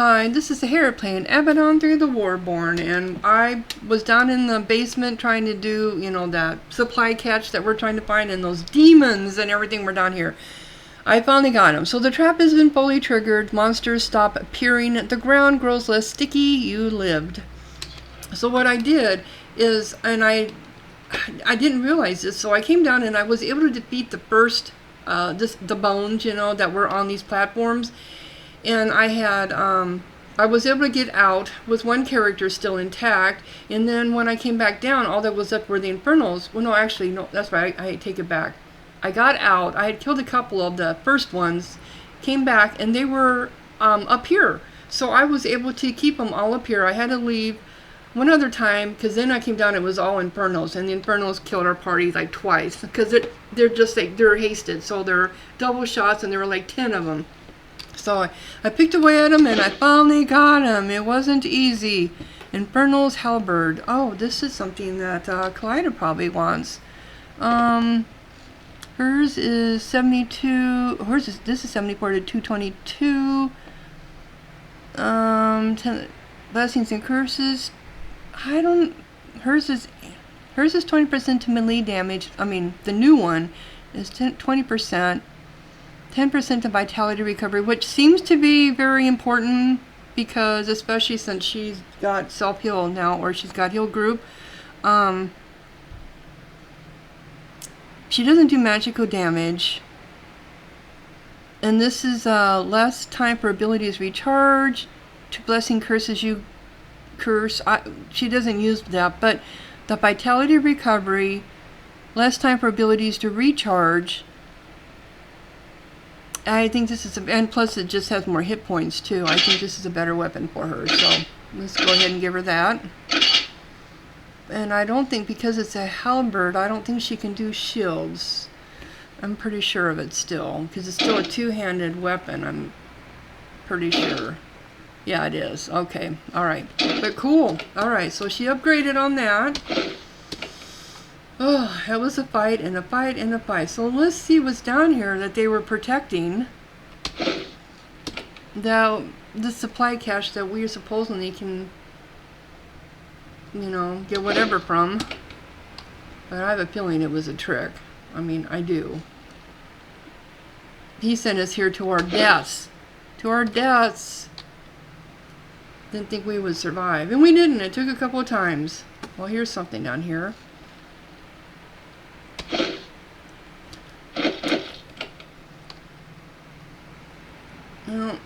Hi, this is Sahara playing Avadon through the Warborn, and I was down in the basement trying to do, that supply catch that we're trying to find, and those demons and everything were down here. I finally got them. So the trap has been fully triggered, monsters stop appearing, the ground grows less sticky, you lived. So what I did is, and I didn't realize this, so I came down and I was able to defeat the first, the bones, that were on these platforms. And I had, I was able to get out with one character still intact, and then when I came back down, all that was left were the Infernals. Well, no, actually, no, that's right, I take it back. I got out, I had killed a couple of the first ones, came back, and they were up here. So I was able to keep them all up here. I had to leave one other time, because then I came down, it was all Infernals, and the Infernals killed our party like twice, because they're just like, they're hasted, so they're double shots, and there were like 10 of them. So I picked away at him, and I finally got him. It wasn't easy. Infernal's Halberd. Oh, this is something that Collider probably wants. Hers is 72. This is 74 to 222. 10 blessings and curses. Hers is 20% to melee damage. I mean, the new one is 20%. 10% of vitality recovery, which seems to be very important, because especially since she's got self-heal now, or she's got heal group. She doesn't do magical damage. And this is less time for abilities recharge. To blessing curses you curse. She doesn't use that, but the vitality recovery, less time for abilities to recharge. I think this is, and plus it just has more hit points too. I think this is a better weapon for her, so let's go ahead and give her that. And I don't think, because it's a halberd, I don't think she can do shields. I'm pretty sure of it still, because it's still a two-handed weapon, I'm pretty sure. Yeah, it is. Okay, alright. But cool. Alright, so she upgraded on that. Oh, that was a fight and a fight and a fight. So let's see what's down here that they were protecting. Now, the supply cache that we supposedly can, get whatever from. But I have a feeling it was a trick. I mean, I do. He sent us here to our deaths. To our deaths. Didn't think we would survive. And we didn't. It took a couple of times. Well, here's something down here. Well,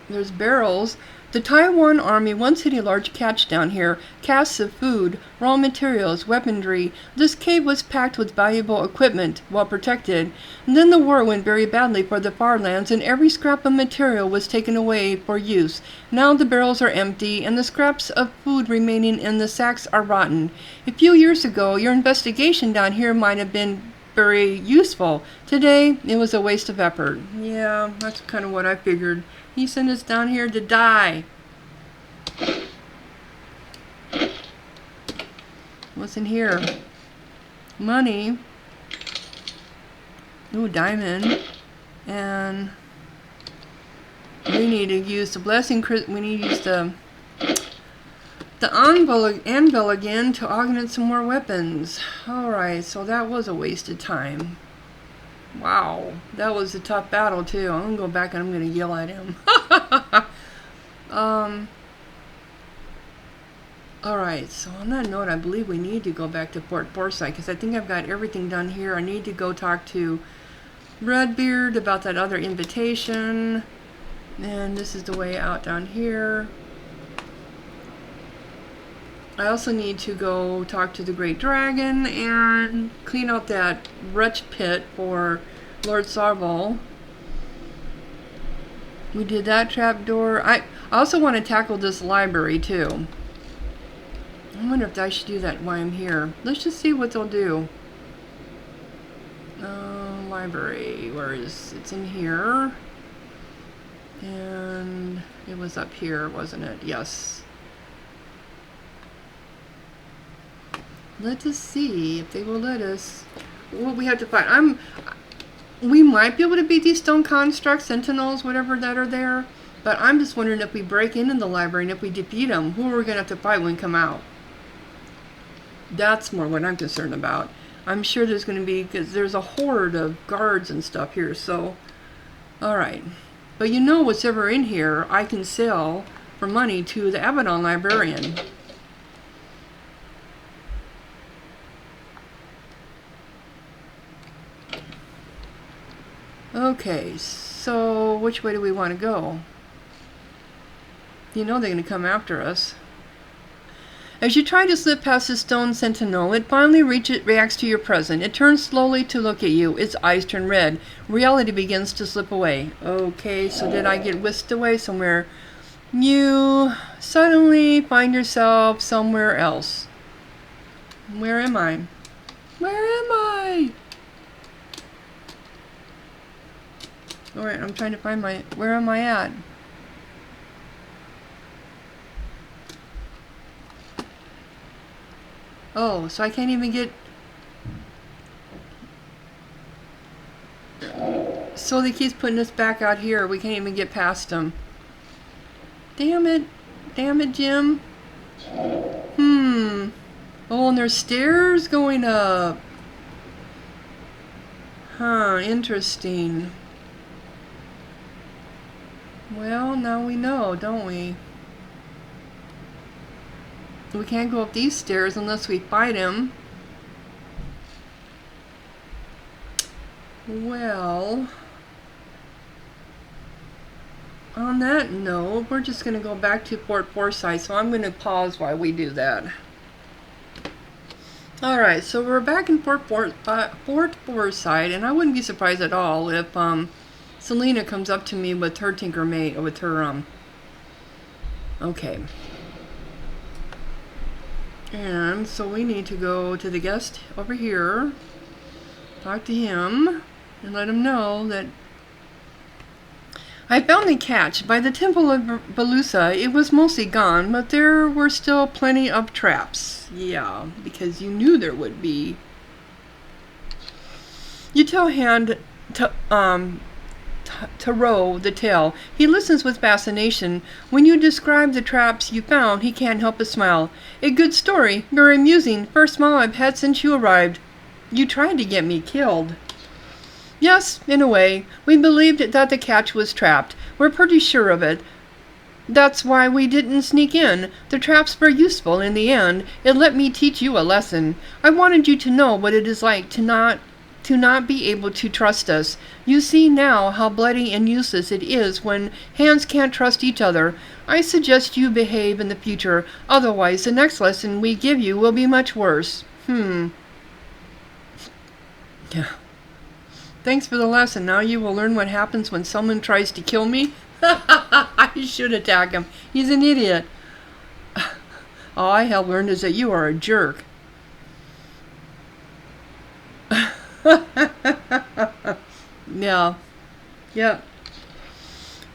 there's barrels. The Taiwan army once hid a large cache down here. Casks of food, raw materials, weaponry. This cave was packed with valuable equipment, well protected. And then the war went very badly for the far lands, and every scrap of material was taken away for use. Now the barrels are empty, and the scraps of food remaining in the sacks are rotten. A few years ago, your investigation down here might have been very useful. Today, it was a waste of effort. Yeah, that's kind of what I figured. He sent us down here to die. What's in here? Money. Ooh, diamond. And we need to use the blessing. We need to use the anvil again to augment some more weapons. Alright, so that was a wasted time. Wow, that was a tough battle too. I'm gonna go back and I'm gonna yell at him. Alright, so on that note, I believe we need to go back to Fort Forsyth, because I think I've got everything done here. I need to go talk to Redbeard about that other invitation. And this is the way out down here. I also need to go talk to the Great Dragon and clean out that wretch pit for Lord Sarval. We did that trapdoor. I also want to tackle this library too. I wonder if I should do that while I'm here. Let's just see what they'll do. Library, where is it's in here. And it was up here, wasn't it? Yes. Let us see if they will let us. What we have to fight. We might be able to beat these stone constructs, sentinels, whatever that are there. But I'm just wondering if we break into the library and if we defeat them, who are we going to have to fight when we come out? That's more what I'm concerned about. I'm sure there's going to be, because there's a horde of guards and stuff here, so, alright. But you know what's ever in here, I can sell for money to the Avadon librarian. Okay, so which way do we want to go? You know they're going to come after us. As you try to slip past the stone sentinel, it finally reacts to your present. It turns slowly to look at you. Its eyes turn red. Reality begins to slip away. Okay, so did I get whisked away somewhere? You suddenly find yourself somewhere else. Where am I? Where am I? Alright, I'm trying to find my... Where am I at? Oh, so I can't even get... So he keeps putting us back out here. We can't even get past him. Damn it. Damn it, Jim. Oh, and there's stairs going up. Huh, interesting. Well, now we know, don't we? We can't go up these stairs unless we fight him. Well, on that note, we're just going to go back to Fort Forsyth, so I'm going to pause while we do that. Alright, so we're back in Fort Forsyth, and I wouldn't be surprised at all if Selena comes up to me with her Tinker Mate, or with her, okay. And so we need to go to the guest over here, talk to him, and let him know that I found the catch. By the Temple of Belusa, it was mostly gone, but there were still plenty of traps. Yeah, because you knew there would be. You tell Hand to row the tale. He listens with fascination. When you describe the traps you found, he can't help but smile. A good story, very amusing. First smile I've had since you arrived. You tried to get me killed. Yes, in a way. We believed that the catch was trapped. We're pretty sure of it. That's why we didn't sneak in. The traps were useful in the end. It let me teach you a lesson. I wanted you to know what it is like to not be able to trust us. You see now how bloody and useless it is when hands can't trust each other. I suggest you behave in the future. Otherwise, the next lesson we give you will be much worse. Yeah. Thanks for the lesson. Now you will learn what happens when someone tries to kill me. I should attack him. He's an idiot. All I have learned is that you are a jerk. Yeah. Yep.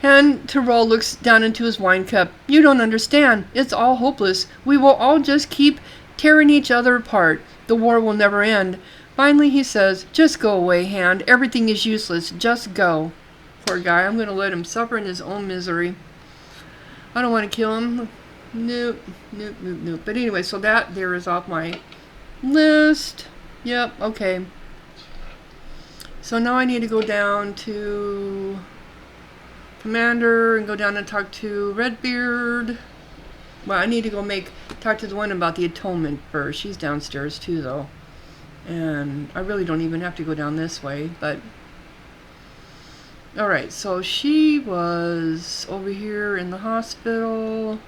And Tyrell looks down into his wine cup. You don't understand. It's all hopeless. We will all just keep tearing each other apart. The war will never end. Finally, he says, just go away, Hand. Everything is useless. Just go. Poor guy. I'm going to let him suffer in his own misery. I don't want to kill him. Nope. Nope, nope, nope. But anyway, so that there is off my list. Yep, okay. So now I need to go down to Commander and go down and talk to Redbeard. Well, I need to go talk to the one about the atonement first. She's downstairs too, though. And I really don't even have to go down this way, but... Alright, so she was over here in the hospital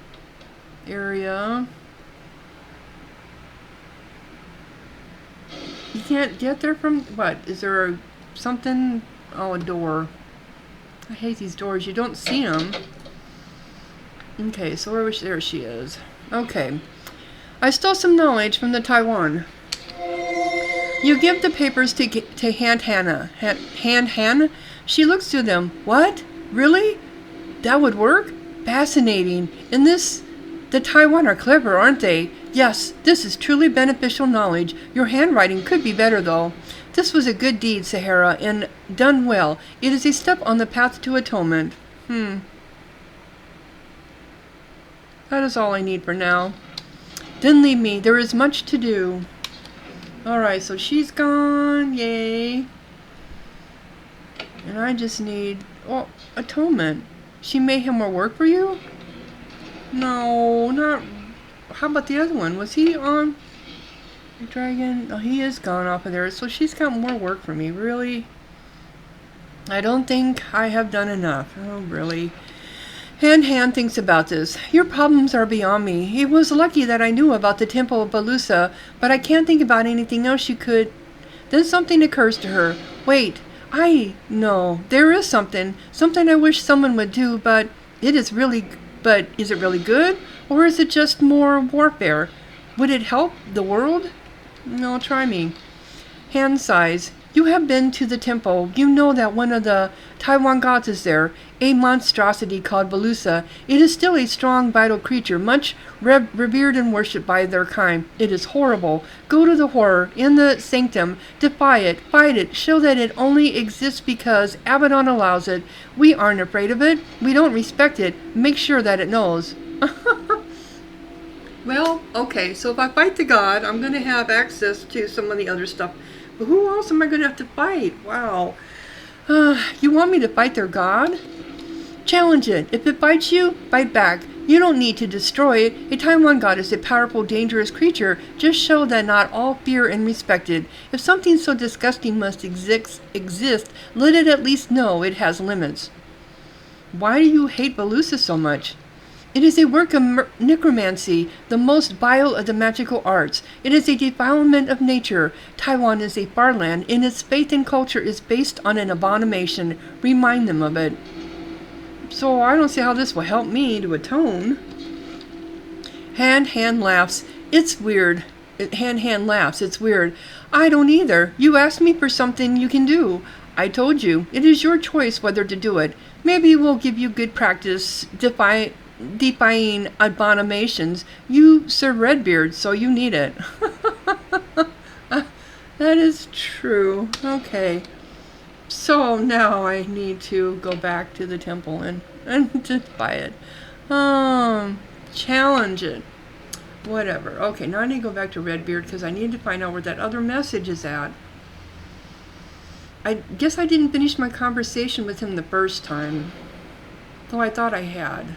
area. You can't get there from... What? Is there something? Oh, a door. I hate these doors. You don't see them. Okay, so there she is. Okay. I stole some knowledge from the Taiwan. You give the papers to Hannah. She looks through them. What? Really? That would work? Fascinating. The Taiwan are clever, aren't they? Yes, this is truly beneficial knowledge. Your handwriting could be better, though. This was a good deed, Sahara, and done well. It is a step on the path to atonement. That is all I need for now. Then leave me. There is much to do. Alright, so she's gone. Yay. And I just need... Oh, atonement. She made him more work for you? No, not... How about the other one? Was he on... Dragon? Oh, he is gone off of there. So she's got more work for me. Really? I don't think I have done enough. Oh, really? Han thinks about this. Your problems are beyond me. It was lucky that I knew about the Temple of Balusa, but I can't think about anything else you could... Then something occurs to her. Wait, I know. There is something. Something I wish someone would do, but is it really good? Or is it just more warfare? Would it help the world? No, try me. Han sighs. You have been to the temple. You know that one of the Taiwan gods is there, a monstrosity called Balusa. It is still a strong, vital creature, much revered and worshipped by their kind. It is horrible. Go to the horror, in the sanctum, defy it, fight it, show that it only exists because Avadon allows it. We aren't afraid of it. We don't respect it. Make sure that it knows. Well, okay, so if I fight the god, I'm going to have access to some of the other stuff. But who else am I going to have to fight? Wow. You want me to fight their god? Challenge it. If it bites you, fight back. You don't need to destroy it. A Taiwan god is a powerful, dangerous creature. Just show that not all fear and respect it. If something so disgusting must exist, let it at least know it has limits. Why do you hate Balusa so much? It is a work of necromancy, the most vile of the magical arts. It is a defilement of nature. Taiwan is a far land, and its faith and culture is based on an abomination. Remind them of it. So I don't see how this will help me to atone. Han laughs. It's weird. Han laughs. It's weird. I don't either. You asked me for something you can do. I told you. It is your choice whether to do it. Maybe we'll give you good practice defying abominations. You serve Redbeard, so you need it. That is true. Okay. So now I need to go back to the temple and defy it. Challenge it. Whatever. Okay, now I need to go back to Redbeard because I need to find out where that other message is at. I guess I didn't finish my conversation with him the first time, though I thought I had.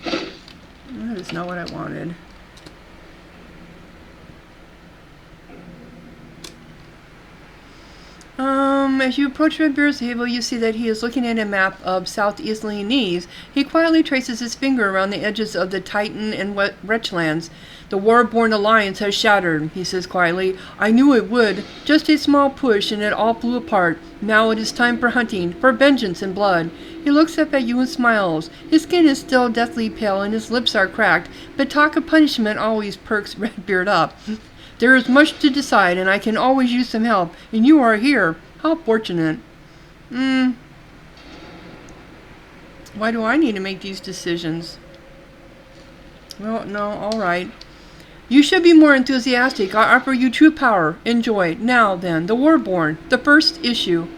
That is not what I wanted. As you approach Redbeard's table, you see that he is looking at a map of southeast Leonese. He quietly traces his finger around the edges of the Titan and Wretchlands. The war-born alliance has shattered, he says quietly. I knew it would. Just a small push and it all flew apart. Now it is time for hunting, for vengeance and blood. He looks up at you and smiles. His skin is still deathly pale and his lips are cracked, but talk of punishment always perks Redbeard up. There is much to decide, and I can always use some help, and you are here. How fortunate. Why do I need to make these decisions? Well, no, alright. You should be more enthusiastic. I offer you true power. Enjoy. Now then, the Warborn. The first issue.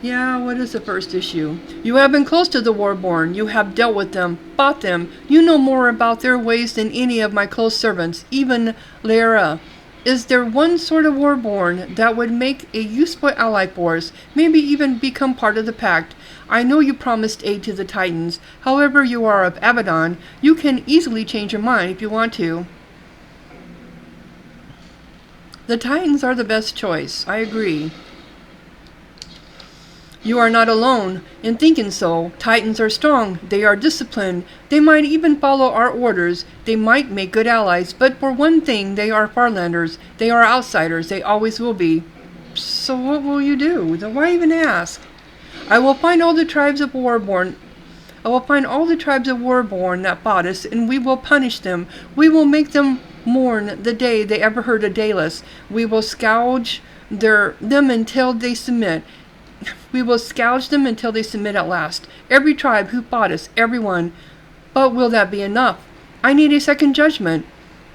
Yeah, what is the first issue? You have been close to the Warborn. You have dealt with them, fought them. You know more about their ways than any of my close servants, even Lyra. Is there one sort of Warborn that would make a useful ally for us, maybe even become part of the pact? I know you promised aid to the Titans. However you are of Avadon, you can easily change your mind if you want to. The Titans are the best choice. I agree. You are not alone in thinking so. Titans are strong. They are disciplined. They might even follow our orders. They might make good allies. But for one thing, they are Farlanders. They are outsiders. They always will be. So what will you do? Then why even ask? I will find all the tribes of Warborn. I will find all the tribes of Warborn that fought us, and we will punish them. We will make them mourn the day they ever heard of Dallas. We will scourge them until they submit. We will scourge them until they submit at last. Every tribe who fought us, everyone. But will that be enough? I need a second judgment.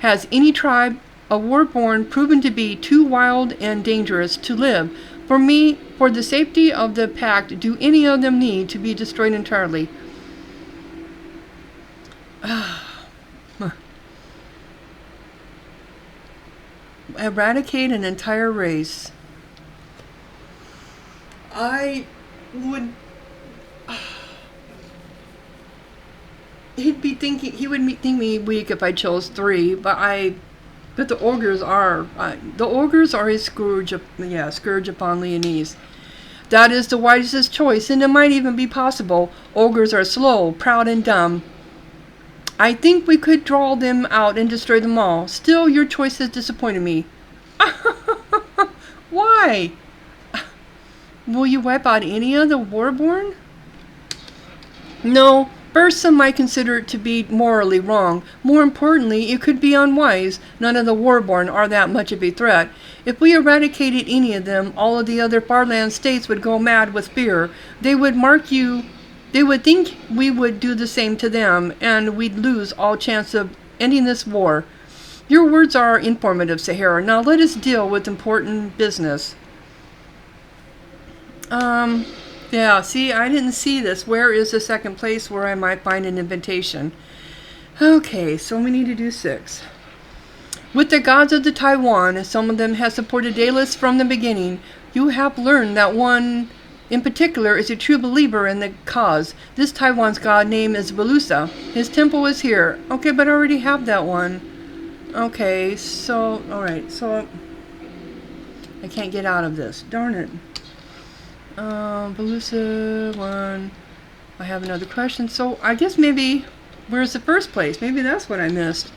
Has any tribe of Warborn proven to be too wild and dangerous to live? For me, for the safety of the pact, do any of them need to be destroyed entirely? Eradicate an entire race. I would. He would think me weak if I chose 3, but the ogres are a scourge upon Leonese. That is the wisest choice, and it might even be possible. Ogres are slow, proud, and dumb. I think we could draw them out and destroy them all. Still, your choice has disappointed me. Why? Will you wipe out any of the Warborn? No. First, some might consider it to be morally wrong. More importantly, it could be unwise. None of the Warborn are that much of a threat. If we eradicated any of them, all of the other Farland states would go mad with fear. They would think we would do the same to them, and we'd lose all chance of ending this war. Your words are informative, Sahara. Now let us deal with important business. Yeah, see, I didn't see this. Where is the second place where I might find an invitation? Okay, so we need to do 6. With the gods of the Taiwan, some of them have supported Daedalus from the beginning. You have learned that one in particular is a true believer in the cause. This Taiwan's god name is Velusa. His temple is here. Okay, but I already have that one. Okay, so, alright, so I can't get out of this. Darn it. Velusa 1. I have another question. So I guess maybe, where's the first place? Maybe that's what I missed.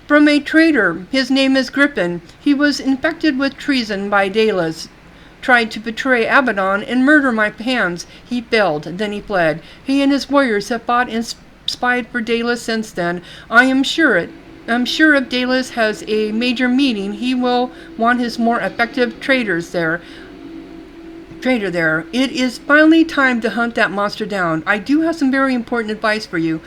From a traitor. His name is Griffin. He was infected with treason by Daedalus. Tried to betray Avadon and murder my hands. He failed. Then he fled. He and his warriors have fought and spied for Daedalus since then. I'm sure if Daedalus has a major meeting, he will want his more effective traitor there. It is finally time to hunt that monster down. I do have some very important advice for you.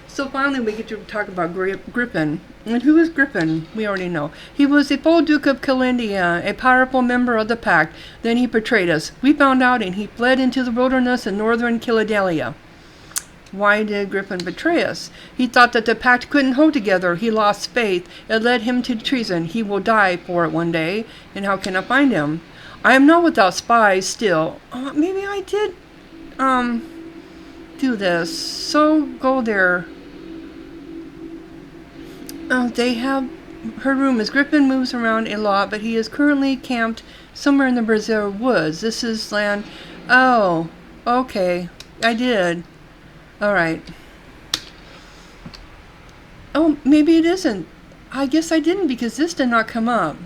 So finally we get to talk about Griffin. And who is Griffin? We already know. He was a full Duke of Calendia, a powerful member of the Pact. Then he betrayed us. We found out and he fled into the wilderness in northern Calendia. Why did Griffin betray us? He thought that the Pact couldn't hold together. He lost faith. It led him to treason. He will die for it one day. And how can I find him? I am not without spies still. Maybe I did, do this. So, go there. They have her room is Griffin moves around a lot, but he is currently camped somewhere in the Brazil woods. This is land. Oh, okay. I did. Alright. Oh, maybe it isn't. I guess I didn't because this did not come up.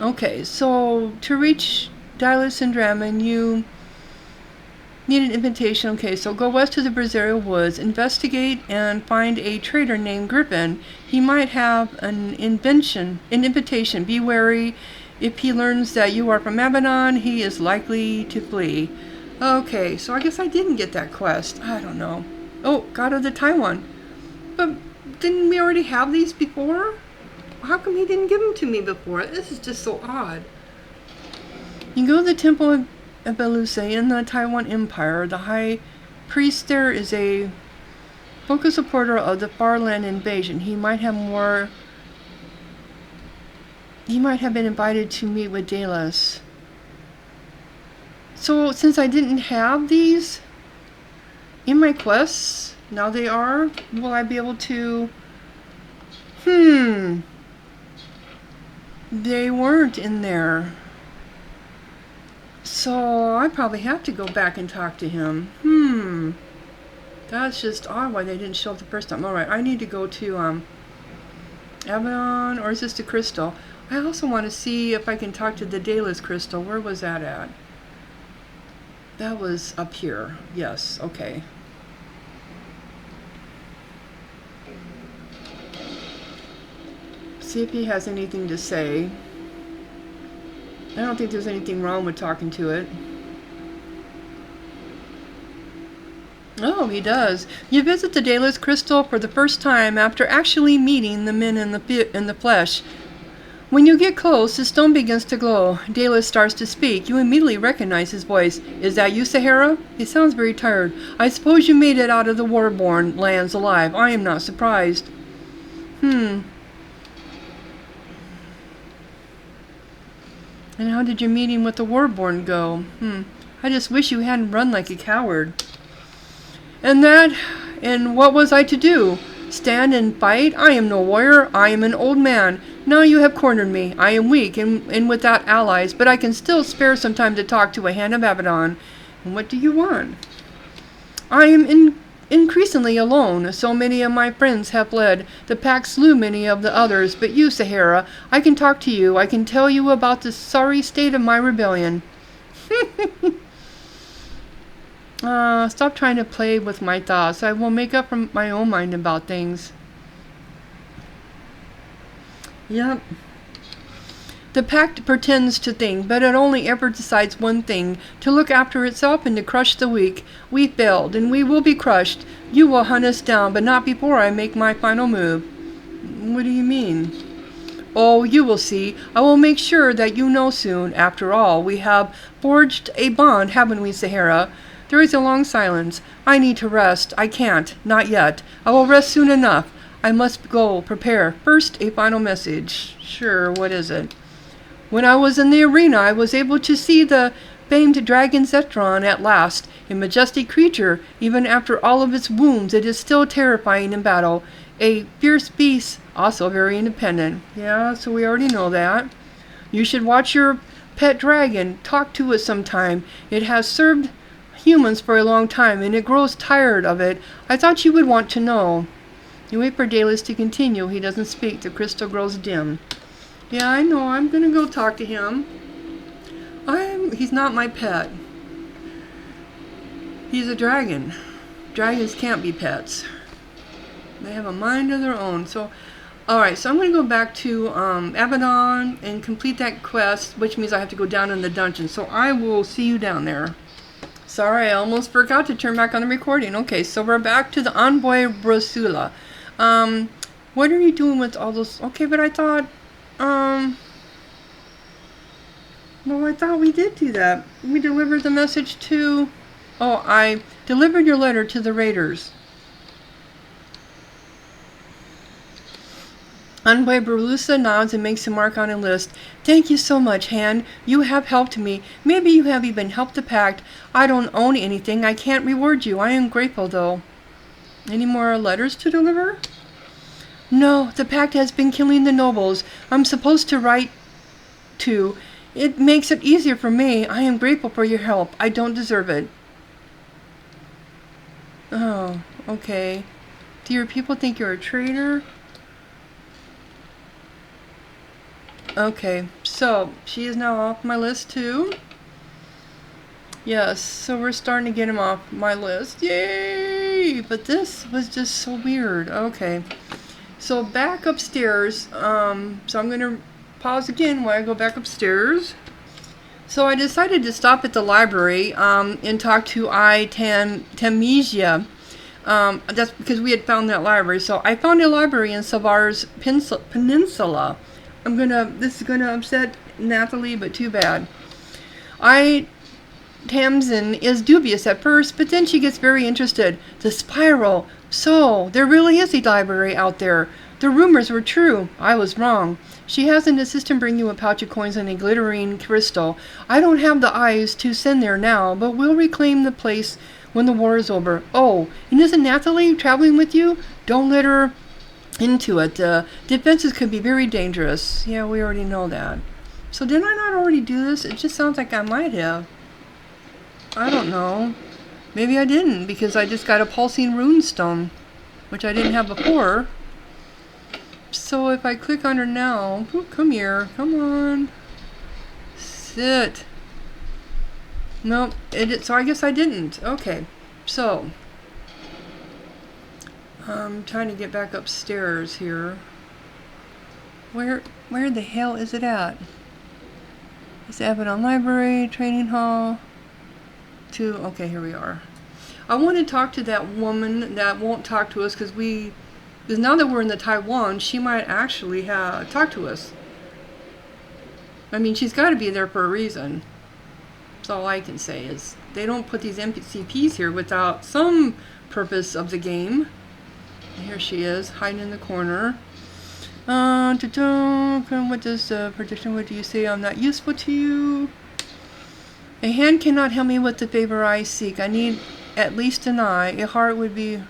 Okay, so to reach Daedalus and Draman, you need an invitation. Okay, so go west to the Brazil woods, investigate, and find a traitor named Griffin. He might have an invitation. Be wary. If he learns that you are from Avadon, he is likely to flee. Okay, so I guess I didn't get that quest. I don't know. Oh, God of the Taiwan. But didn't we already have these before? How come he didn't give them to me before? This is just so odd. You go to the temple of Velusa in the Taiwan Empire. The high priest there is a vocal supporter of the Farland invasion. He might have been invited to meet with Daedalus. So since I didn't have these in my quests, now they are, will I be able to... They weren't in there. So I probably have to go back and talk to him. That's just odd why they didn't show up the first time. Alright, I need to go to Avadon, or is this the crystal? I also want to see if I can talk to the Daedalus crystal. Where was that at? That was up here. Yes, okay. See if he has anything to say. I don't think there's anything wrong with talking to it. Oh, he does. You visit the Daedalus crystal for the first time after actually meeting the men in the flesh. When you get close, the stone begins to glow. Dallas starts to speak. You immediately recognize his voice. Is that you, Sahara? He sounds very tired. I suppose you made it out of the war-born lands alive. I am not surprised. And how did your meeting with the war-born go? I just wish you hadn't run like a coward. And what was I to do? Stand and fight? I am no warrior. I am an old man. Now you have cornered me. I am weak and without allies, but I can still spare some time to talk to a hand of Avadon. And what do you want? I am increasingly alone. So many of my friends have fled. The pack slew many of the others, but you, Sahara, I can talk to you. I can tell you about the sorry state of my rebellion. Stop trying to play with my thoughts. I will make up from my own mind about things. Yep. The pact pretends to think, but it only ever decides one thing, to look after itself and to crush the weak. We failed, and we will be crushed. You will hunt us down, but not before I make my final move. What do you mean? Oh, you will see. I will make sure that you know soon. After all, we have forged a bond, haven't we, Sahara? There is a long silence. I need to rest. I can't. Not yet. I will rest soon enough. I must go prepare. First, a final message. Sure, what is it? When I was in the arena, I was able to see the famed dragon Zetron at last. A majestic creature. Even after all of its wounds, it is still terrifying in battle. A fierce beast, also very independent. Yeah, so we already know that. You should watch your pet dragon. Talk to it sometime. It has served humans for a long time, and it grows tired of it. I thought you would want to know. You wait for Dallas to continue. He doesn't speak. The crystal grows dim. Yeah, I know. I'm going to go talk to him. He's not my pet. He's a dragon. Dragons can't be pets. They have a mind of their own. So, alright, so I'm going to go back to Avadon and complete that quest, which means I have to go down in the dungeon. So I will see you down there. Sorry, I almost forgot to turn back on the recording. Okay, so we're back to the Envoy Brasula. What are you doing with all those? Okay, but I thought, well, I thought we did do that. We delivered the message to, I delivered your letter to the raiders. Envoy Brasula nods and makes a mark on a list. Thank you so much, Han. You have helped me. Maybe you have even helped the pact. I don't own anything. I can't reward you. I am grateful, though. Any more letters to deliver? No, the pact has been killing the nobles. I'm supposed to write to. It makes it easier for me. I am grateful for your help. I don't deserve it. Oh, okay. Do your people think you're a traitor? Okay, so she is now off my list too. Yes, so we're starting to get him off my list. Yay! But this was just so weird. Okay, so back upstairs. So I'm going to pause again while I go back upstairs. So I decided to stop at the library and talk to Tamnesia. That's because we had found that library. So I found a library in Savar's Peninsula. This is gonna upset Nathalie, but too bad. Tamsin is dubious at first, but then she gets very interested. The spiral. So, there really is a library out there. The rumors were true. I was wrong. She has an assistant bring you a pouch of coins and a glittering crystal. I don't have the eyes to send there now, but we'll reclaim the place when the war is over. Oh, and isn't Nathalie traveling with you? Don't let her into it. Defenses could be very dangerous. Yeah, we already know that. So did I not already do this? It just sounds like I might have. I don't know. Maybe I didn't, because I just got a pulsing runestone, which I didn't have before. So if I click on her now, come here, come on, sit. Nope, so I guess I didn't. Okay, so I'm trying to get back upstairs here. Where the hell is it at? It's Avadon Library, Training Hall. Okay, here we are. I want to talk to that woman that won't talk to us because now that we're in the Taiwan, she might actually talk to us. I mean, she's got to be there for a reason. That's all I can say is they don't put these NPCs here without some purpose of the game. Here she is, hiding in the corner. What does prediction? What do you say? I'm not useful to you. A hand cannot help me with the favor I seek. I need at least an eye. A heart would be...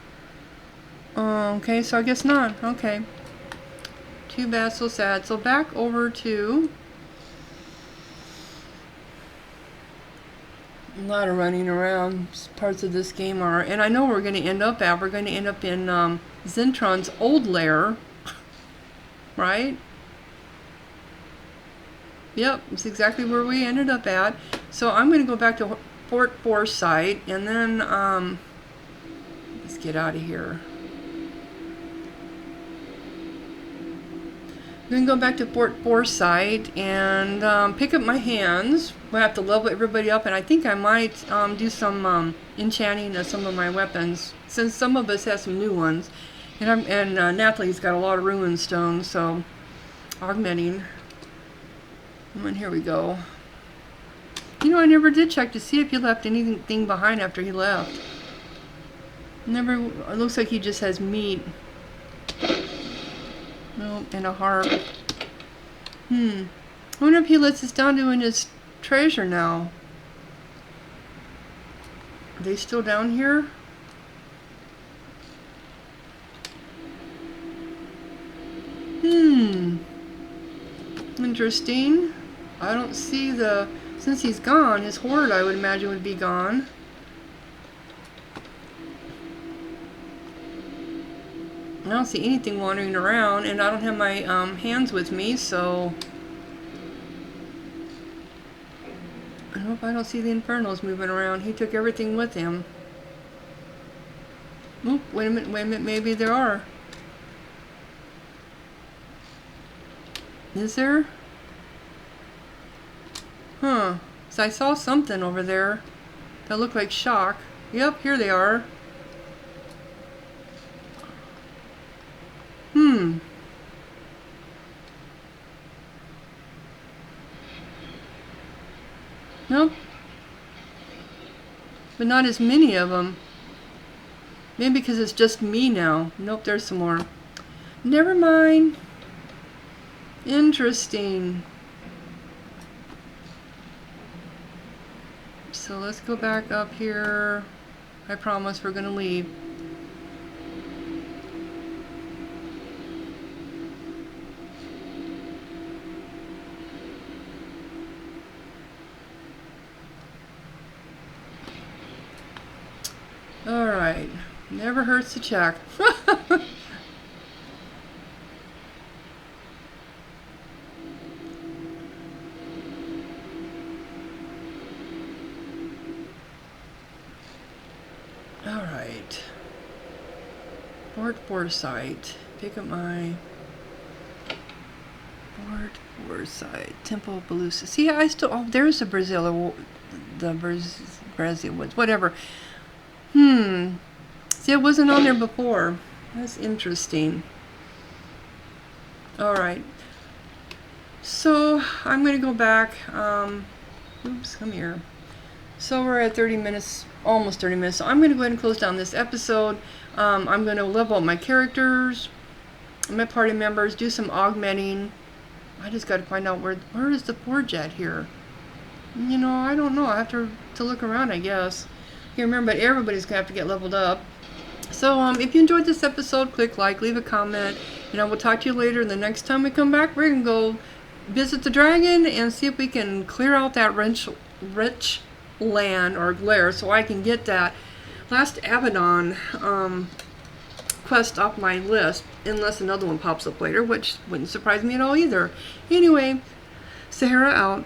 okay, so I guess not. Okay. Too bad, so sad. So back over to... a lot of running around parts of this game are. And I know we're going to end up at. We're going to end up in Zentron's old lair. Right? Yep, it's exactly where we ended up at. So I'm going to go back to Fort Forsyth, and then let's get out of here. I'm going to go back to Fort Forsyth and pick up my hands. We'll have to level everybody up, and I think I might do some enchanting of some of my weapons, since some of us have some new ones. And Natalie's got a lot of ruin stones, so augmenting. And here we go. You know, I never did check to see if he left anything behind after he left. Never. It looks like he just has meat. Oh, and a harp. I wonder if he lets us down to his treasure now. Are they still down here? Interesting. I don't see the... Since he's gone, his hoard, I would imagine, would be gone. I don't see anything wandering around, and I don't have my hands with me, so... I hope I don't see the Infernos moving around. He took everything with him. Oh, wait a minute, maybe there are. Is there? Huh. So I saw something over there that looked like shock. Yep, here they are. Nope. But not as many of them. Maybe because it's just me now. Nope, there's some more. Never mind. Interesting. So let's go back up here. I promise we're going to leave. Alright. Never hurts to check. Alright. Fort Forsyth. Pick up my... Fort Forsyth. Temple of Belusa. See, I still... Oh, there's the Brazil... The Brazil Woods. Whatever. See, it wasn't on there before. That's interesting. Alright. So, I'm going to go back. Oops, come here. So we're at 30 minutes, almost 30 minutes. So I'm going to go ahead and close down this episode. I'm going to level up my characters, my party members, do some augmenting. I just got to find out where is the forge at here. You know, I don't know. I have to look around, I guess. You remember, but everybody's going to have to get leveled up. So if you enjoyed this episode, click like, leave a comment, and I will talk to you later. The next time we come back, we're going to go visit the dragon and see if we can clear out that rich land or glare so I can get that last Avadon quest off my list, unless another one pops up later, which wouldn't surprise me at all either. Anyway, Sahara out.